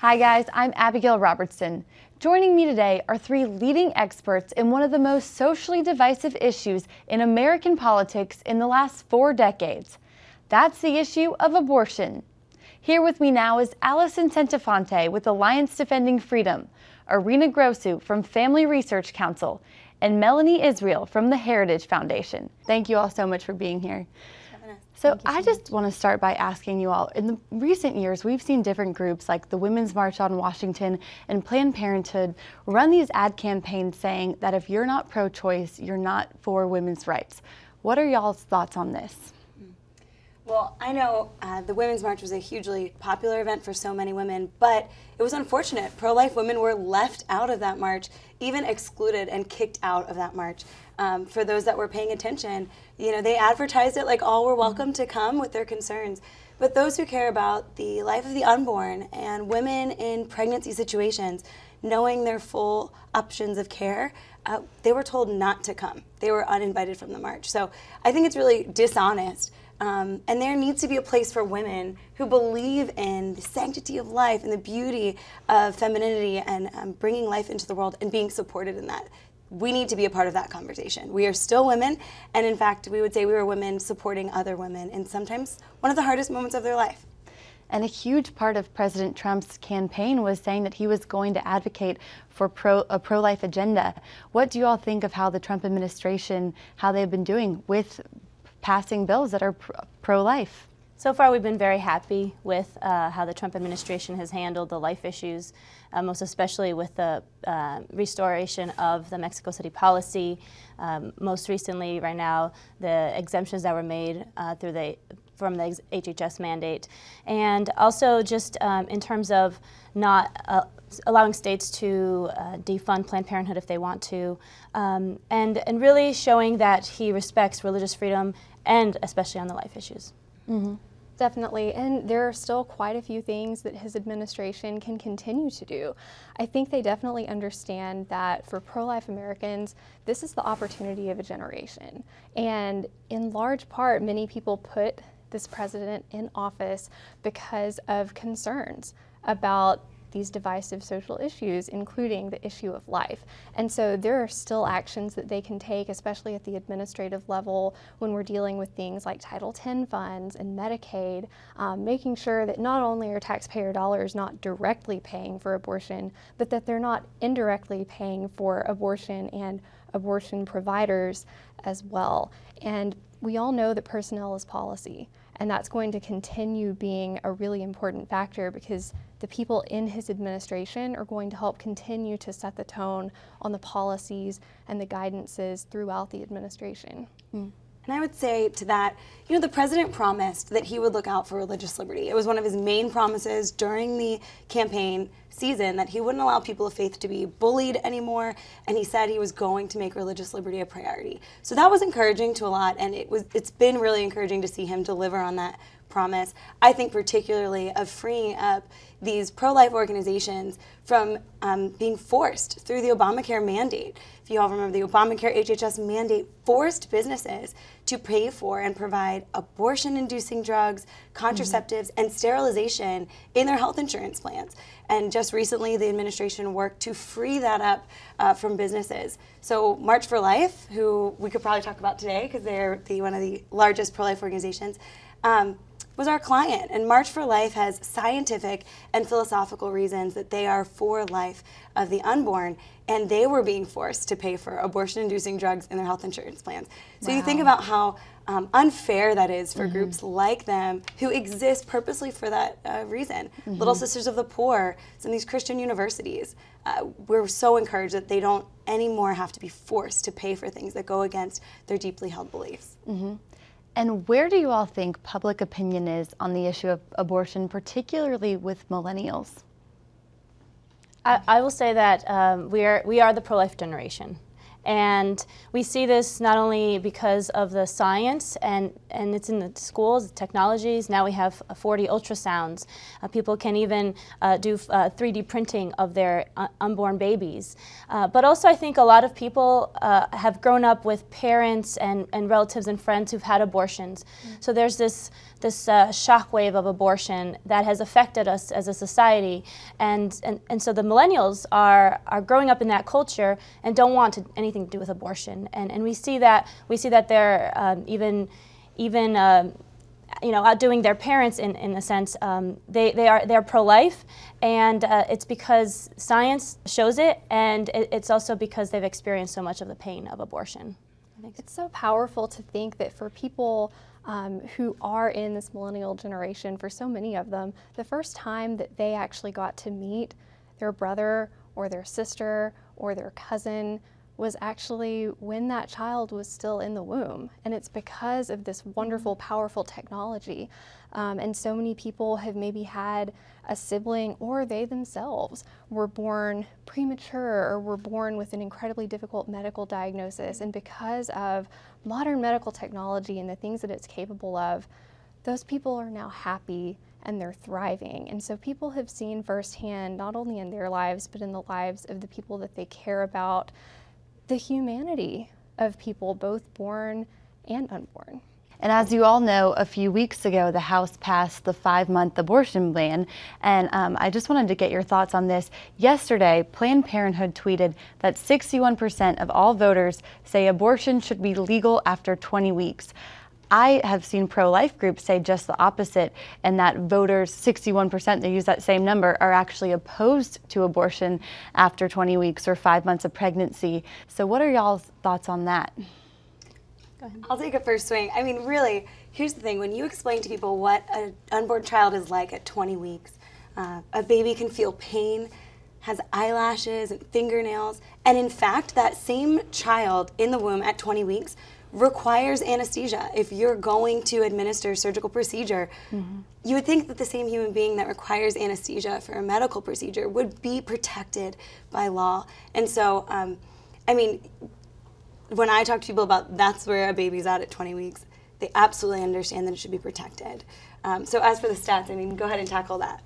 Hi guys, I'm Abigail Robertson. Joining me today are three leading experts in one of the most socially divisive issues in American politics in the last 4 decades. That's the issue of abortion. Here with me now is Allison Centofonte with Alliance Defending Freedom, Irina Grosu from Family Research Council, and Melanie Israel from the Heritage Foundation. Thank you all so much for being here. So I just want to start by asking you all, in the recent years, we've seen different groups like the Women's March on Washington and Planned Parenthood run these ad campaigns saying that if you're not pro-choice, you're not for women's rights. What are y'all's thoughts on this? Well, I know the Women's March was a hugely popular event for so many women, but it was unfortunate. Pro-life women were left out of that march, even excluded and kicked out of that march. For those that were paying attention, you know, they advertised it like all were welcome to come with their concerns. But those who care about the life of the unborn and women in pregnancy situations, knowing their full options of care, they were told not to come. They were uninvited from the march. So I think it's really dishonest. And there needs to be a place for women who believe in the sanctity of life and the beauty of femininity and bringing life into the world and being supported in that. We need to be a part of that conversation. We are still women, and in fact, we would say we are women supporting other women in sometimes one of the hardest moments of their life. And a huge part of President Trump's campaign was saying that he was going to advocate for a pro-life agenda. What do you all think of how the Trump administration, how they've been doing with passing bills that are pro-life? So far, we've been very happy with how the Trump administration has handled the life issues, most especially with the restoration of the Mexico City policy. Most recently, right now, the exemptions that were made from the HHS mandate. And also just in terms of not allowing states to defund Planned Parenthood if they want to, and really showing that he respects religious freedom and especially on the life issues. Mm-hmm. Definitely, and there are still quite a few things that his administration can continue to do. I think they definitely understand that for pro-life Americans, this is the opportunity of a generation. And in large part, many people put this president in office because of concerns about these divisive social issues, including the issue of life. And so there are still actions that they can take, especially at the administrative level when we're dealing with things like Title X funds and Medicaid, making sure that not only are taxpayer dollars not directly paying for abortion, but that they're not indirectly paying for abortion and abortion providers as well. And we all know that personnel is policy, and that's going to continue being a really important factor because the people in his administration are going to help continue to set the tone on the policies and the guidances throughout the administration. And I would say to that, you know, the president promised that he would look out for religious liberty. It was one of his main promises during the campaign season that he wouldn't allow people of faith to be bullied anymore, and he said he was going to make religious liberty a priority. So that was encouraging to a lot, and it's been really encouraging to see him deliver on that promise. I think particularly of freeing up these pro-life organizations from being forced through the Obamacare mandate. If you all remember, the Obamacare HHS mandate forced businesses to pay for and provide abortion-inducing drugs, contraceptives, and sterilization in their health insurance plans. And just recently, the administration worked to free that up from businesses. So March for Life, who we could probably talk about today because they're one of the largest pro-life organizations, was our client. And March for Life has scientific and philosophical reasons that they are for life of the unborn, and they were being forced to pay for abortion-inducing drugs in their health insurance plans. So you think about how unfair that is for groups like them who exist purposely for that reason. Little Sisters of the Poor, some of these Christian universities. We're so encouraged that they don't anymore have to be forced to pay for things that go against their deeply held beliefs. And where do you all think public opinion is on the issue of abortion, particularly with millennials? I will say that we are the pro-life generation. And we see this not only because of the science, and it's in the schools, technologies. Now we have 4D ultrasounds. People can even do 3D printing of their unborn babies. But also I think a lot of people have grown up with parents and relatives and friends who've had abortions. So there's this shockwave of abortion that has affected us as a society. And so the millennials are growing up in that culture and don't want anything to do with abortion, and we see that they're even outdoing their parents in a sense. They're pro-life, and it's because science shows it, and it's also because they've experienced so much of the pain of abortion. It's so powerful to think that for people who are in this millennial generation, for so many of them, the first time that they actually got to meet their brother or their sister or their cousin was actually when that child was still in the womb. And it's because of this wonderful, powerful technology. And so many people have maybe had a sibling, or they themselves were born premature or were born with an incredibly difficult medical diagnosis. And because of modern medical technology and the things that it's capable of, those people are now happy and they're thriving. And so people have seen firsthand, not only in their lives, but in the lives of the people that they care about, the humanity of people, both born and unborn. And as you all know, a few weeks ago, the House passed the 5-month abortion ban. And I just wanted to get your thoughts on this. Yesterday, Planned Parenthood tweeted that 61% of all voters say abortion should be legal after 20 weeks. I have seen pro-life groups say just the opposite, and that voters, 61%, they use that same number, are actually opposed to abortion after 20 weeks or 5 months of pregnancy. So what are y'all's thoughts on that? Go ahead. I'll take a first swing. I mean, really, here's the thing. When you explain to people what an unborn child is like at 20 weeks, a baby can feel pain, has eyelashes and fingernails, and in fact, that same child in the womb at 20 weeks requires anesthesia. If you're going to administer a surgical procedure, you would think that the same human being that requires anesthesia for a medical procedure would be protected by law. And so, I mean, when I talk to people about that's where a baby's at 20 weeks, they absolutely understand that it should be protected. So as for the stats, I mean, go ahead and tackle that.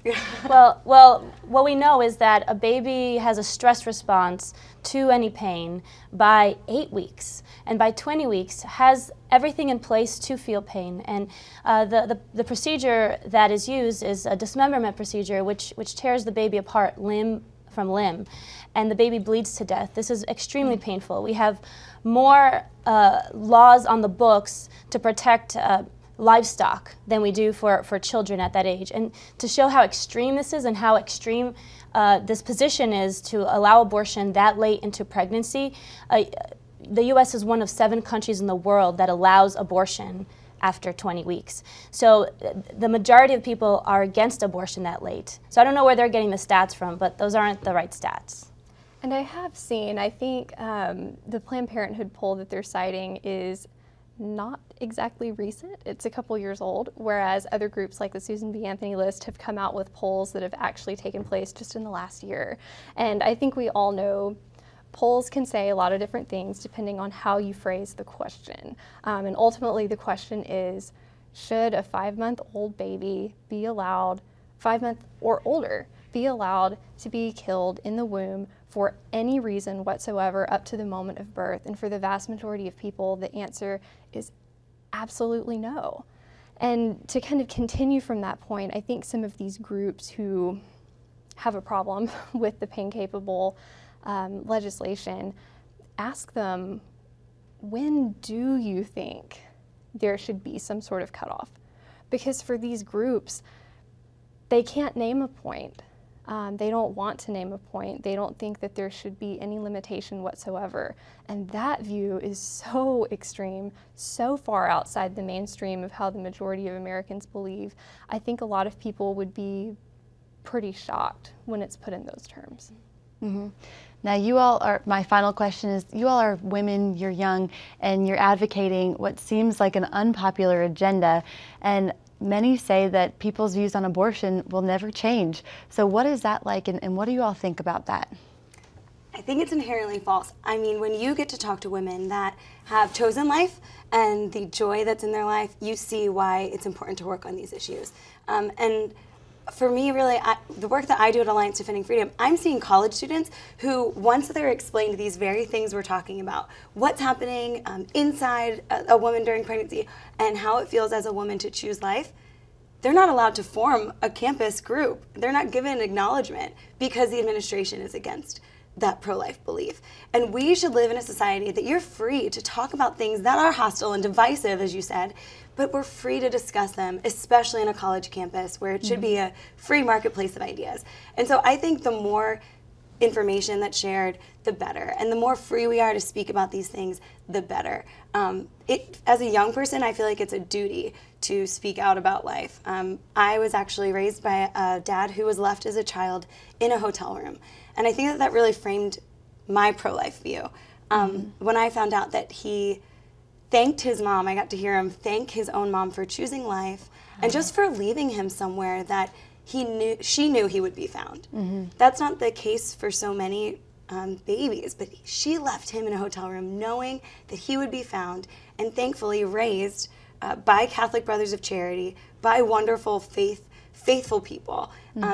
Well, what we know is that a baby has a stress response to any pain by 8 weeks, and by 20 weeks has everything in place to feel pain. And the procedure that is used is a dismemberment procedure, which tears the baby apart limb from limb, and the baby bleeds to death. This is extremely painful. We have more laws on the books to protect livestock than we do for children at that age. And to show how extreme this is and how extreme this position is to allow abortion that late into pregnancy, the U.S. is one of 7 countries in the world that allows abortion after 20 weeks. So the majority of people are against abortion that late. So I don't know where they're getting the stats from, but those aren't the right stats. And I have seen, I think the Planned Parenthood poll that they're citing is not exactly recent. It's a couple years old, whereas other groups like the Susan B. Anthony list have come out with polls that have actually taken place just in the last year. And I think we all know polls can say a lot of different things depending on how you phrase the question. And ultimately the question is, should a 5-month-old baby be allowed, 5 months or older, be allowed to be killed in the womb for any reason whatsoever up to the moment of birth? And for the vast majority of people, the answer is absolutely no. And to kind of continue from that point, I think some of these groups who have a problem with the pain-capable legislation, ask them, when do you think there should be some sort of cutoff? Because for these groups, they can't name a point. They don't want to name a point. They don't think that there should be any limitation whatsoever. And that view is so extreme, so far outside the mainstream of how the majority of Americans believe. I think a lot of people would be pretty shocked when it's put in those terms. Mm-hmm. Now you all are, my final question is, you all are women, you're young, and you're advocating what seems like an unpopular agenda, and many say that people's views on abortion will never change. So what is that like, and what do you all think about that? I think it's inherently false. I mean, when you get to talk to women that have chosen life and the joy that's in their life, you see why it's important to work on these issues. And for me, really, the work that I do at Alliance Defending Freedom, I'm seeing college students who, once they're explained these very things we're talking about, what's happening inside a woman during pregnancy and how it feels as a woman to choose life, they're not allowed to form a campus group. They're not given acknowledgement because the administration is against that pro-life belief. And we should live in a society that you're free to talk about things that are hostile and divisive, as you said, but we're free to discuss them, especially in a college campus where it should be a free marketplace of ideas. And so I think the more information that's shared, the better. And the more free we are to speak about these things, the better. As a young person, I feel like it's a duty to speak out about life. I was actually raised by a dad who was left as a child in a hotel room. And I think that that really framed my pro-life view. When I found out that he thanked his mom, I got to hear him thank his own mom for choosing life and just for leaving him somewhere that she knew he would be found. That's not the case for so many babies, but she left him in a hotel room knowing that he would be found, and thankfully raised by Catholic Brothers of Charity, by wonderful faithful people,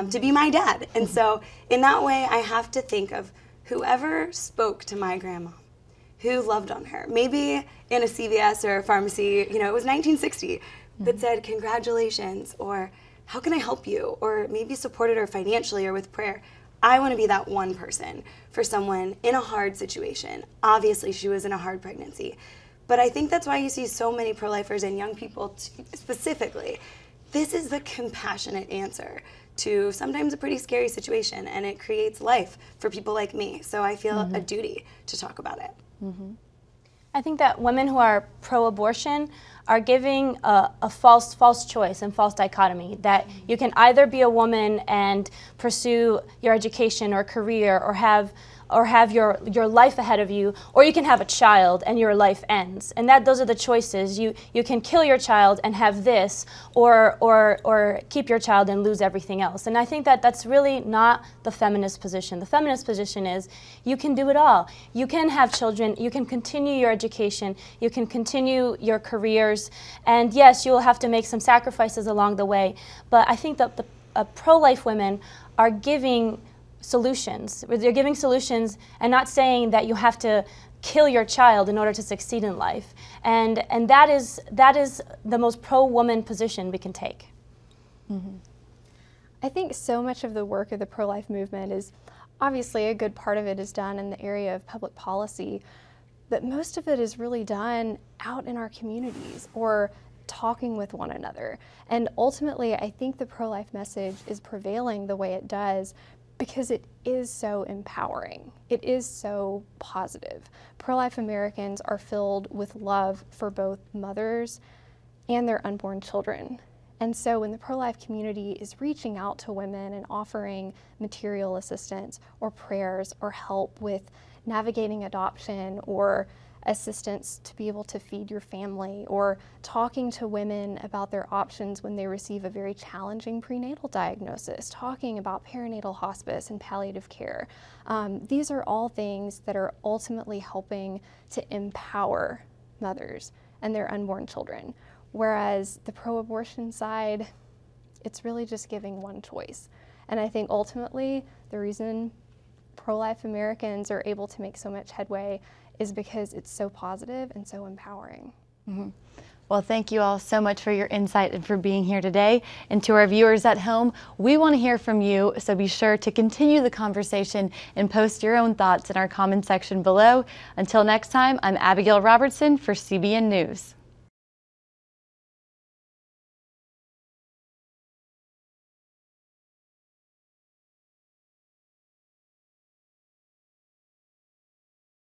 to be my dad. And so in that way, I have to think of whoever spoke to my grandma, who loved on her, maybe in a CVS or a pharmacy, you know, it was 1960, but said, congratulations, or how can I help you? Or maybe supported her financially or with prayer. I want to be that one person for someone in a hard situation. Obviously, she was in a hard pregnancy. But I think that's why you see so many pro-lifers and young people specifically. This is the compassionate answer to sometimes a pretty scary situation, and it creates life for people like me. So I feel a duty to talk about it. I think that women who are pro-abortion are giving a false choice and false dichotomy, that you can either be a woman and pursue your education or career or have your life ahead of you, or you can have a child and your life ends. And those are the choices. You can kill your child and have this, or keep your child and lose everything else. And I think that that's really not the feminist position. The feminist position is you can do it all. You can have children, you can continue your education, you can continue your careers, and yes, you will have to make some sacrifices along the way. But I think that the pro-life women are giving solutions. They're giving solutions and not saying that you have to kill your child in order to succeed in life. And that is the most pro-woman position we can take. I think so much of the work of the pro-life movement is, obviously a good part of it is done in the area of public policy, but most of it is really done out in our communities or talking with one another. And ultimately, I think the pro-life message is prevailing the way it does because it is so empowering. It is so positive. Pro-life Americans are filled with love for both mothers and their unborn children. And so when the pro-life community is reaching out to women and offering material assistance or prayers or help with navigating adoption or assistance to be able to feed your family, or talking to women about their options when they receive a very challenging prenatal diagnosis, talking about perinatal hospice and palliative care. These are all things that are ultimately helping to empower mothers and their unborn children. Whereas the pro-abortion side, it's really just giving one choice. And I think ultimately the reason pro-life Americans are able to make so much headway is because it's so positive and so empowering. Well, thank you all so much for your insight and for being here today. And to our viewers at home, we want to hear from you, so be sure to continue the conversation and post your own thoughts in our comment section below. Until next time, I'm Abigail Robertson for CBN News.